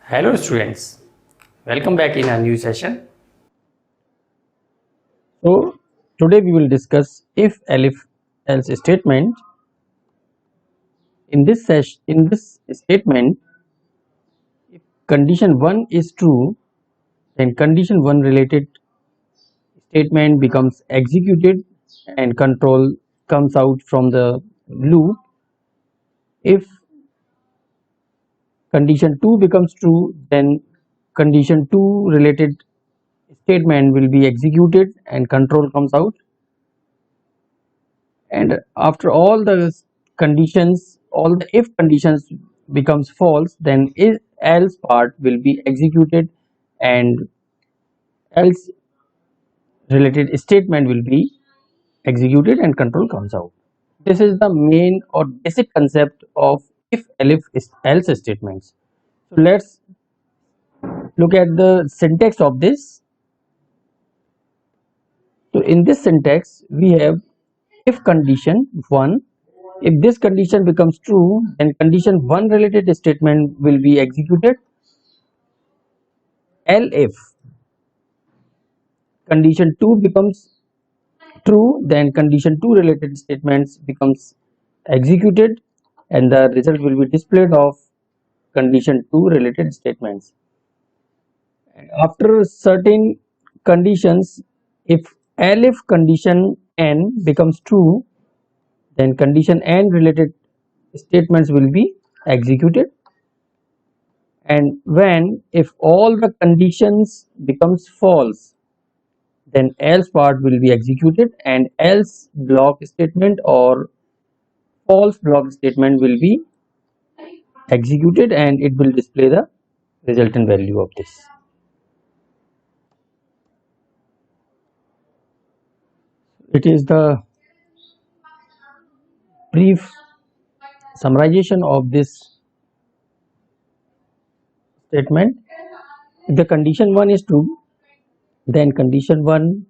Hello students, welcome back in a new session. So today we will discuss if elif else statement. In this statement, if condition 1 is true, then condition 1 related statement becomes executed and control comes out from the loop. If condition 2 becomes true, then condition 2 related statement will be executed and control comes out. And after all the conditions, all the if conditions becomes false, then else part will be executed and else related statement will be executed and control comes out. This is the main or basic concept of if else statements. So let's look at the syntax of this. So in this syntax we have if condition 1. If this condition becomes true, then condition 1 related statement will be executed. If condition 2 becomes true, then condition 2 related statements becomes executed and the result will be displayed of condition 2 related statements. And after certain conditions, if elif condition n becomes true, then condition n related statements will be executed. And when if all the conditions becomes false, then else part will be executed and else block statement or false block statement will be executed and it will display the resultant value of this. It is the brief summarization of this statement. If the condition 1 is true, then condition 1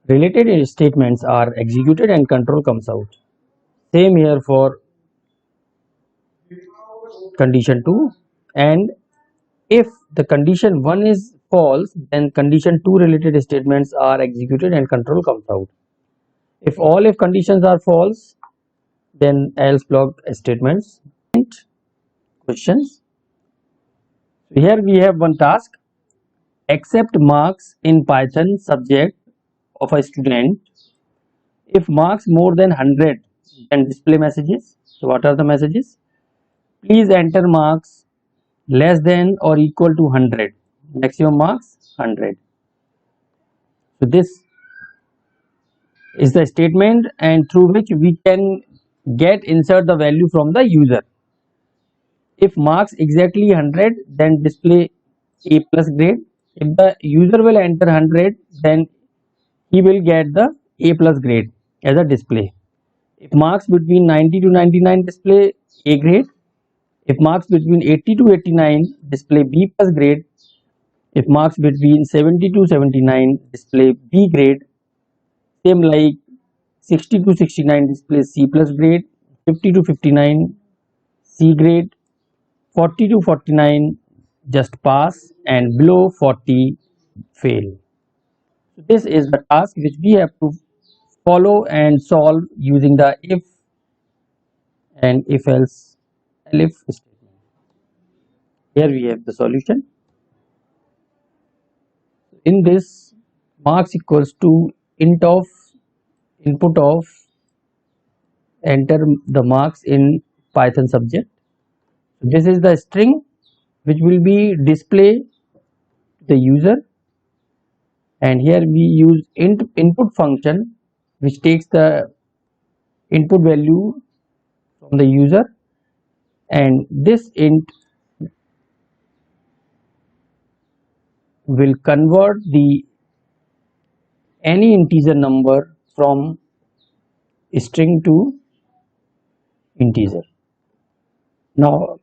related statements are executed and control comes out. Same here for condition 2, and if the condition 1 is false, then condition 2 related statements are executed and control comes out. If all if conditions are false, then else block statements. Questions. Here we have one task: accept marks in Python subject of a student. If marks more than 100, then display messages. So what are the messages? Please enter marks less than or equal to 100. Maximum marks 100. So this is the statement and through which we can insert the value from the user. If marks exactly 100, then display A plus grade. If the user will enter 100, then he will get the A plus grade as a display. If marks between 90 to 99, display A grade. If marks between 80 to 89, display B plus grade. If marks between 70 to 79, display B grade. Same like 60 to 69, display C plus grade. 50 to 59, C grade. 40 to 49, just pass, and below 40, fail. So this is the task which we have to follow and solve using the if and if else elif statement. Here we have the solution. In this, marks equals to input of enter the marks in Python subject. So this is the string which will be displayed to the user, and here we use input function which takes the input value from the user, and this int will convert the any integer number from string to integer. Now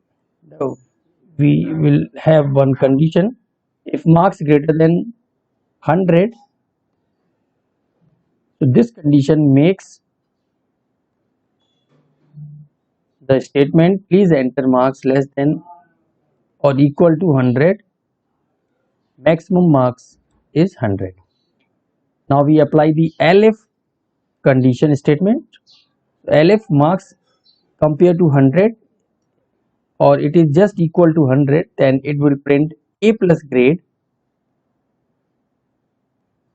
we will have one condition: if marks greater than 100, so this condition makes the statement please enter marks less than or equal to 100, maximum marks is 100. Now we apply the elif condition statement. Elif marks compared to 100 or it is just equal to 100, then it will print A plus grade.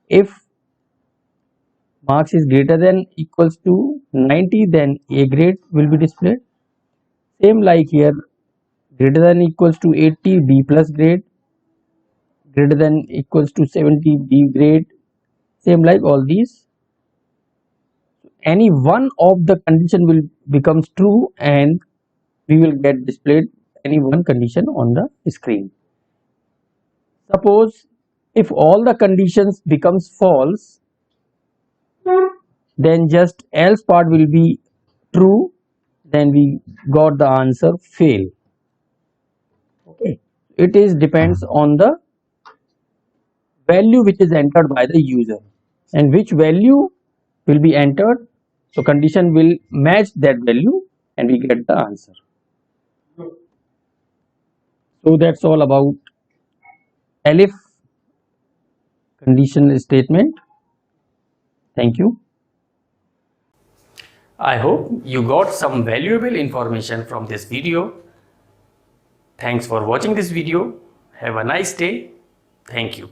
If marks is greater than equals to 90, then A grade will be displayed. Same like here, greater than equals to 80, B plus grade, greater than equals to 70, B grade. Same like all these. Any one of the condition will becomes true and we will get displayed any one condition on the screen. Suppose if all the conditions becomes false, then just else part will be true, then we got the answer fail. Okay, it is depends on the value which is entered by the user and which value will be entered, so condition will match that value and we get the answer. So that's all about elif condition statement. Thank you. I hope you got some valuable information from this video. Thanks for watching this video. Have a nice day. Thank you.